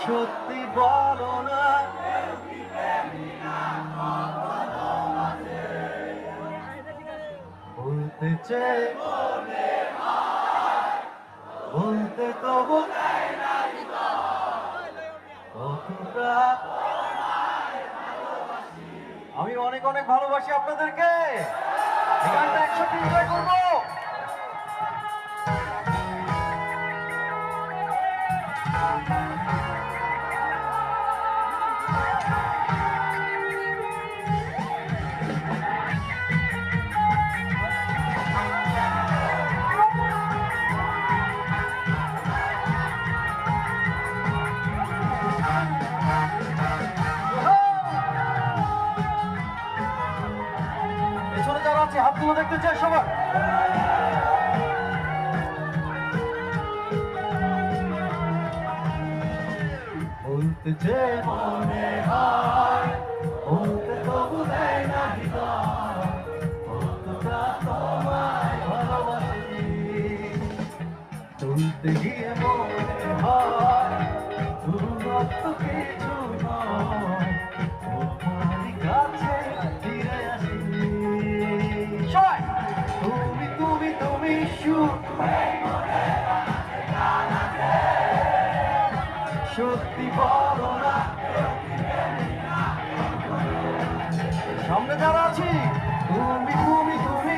সত্যি বলো না বলতে চাই বলতে তবু কতটা আমি অনেক অনেক ভালোবাসি আপনাদেরকে। এই গানটা একসাথে এনজয় করবো। পেছনে যারা আছে হাতগুলো দেখতে চাই সবার। বলতে যে মনে হয় বলতে তবু দেয় না হৃদয় কতটা তোমায় ভালোবাসি। তুলতে গিয়ে মনে হয় দূরত্ব কিছু নয় তোমারই কাছে ফিরে আসি। তুমি তুমি তুমি সত্যি বলো না সামনে যারা আছি তুমি তুমি তুমি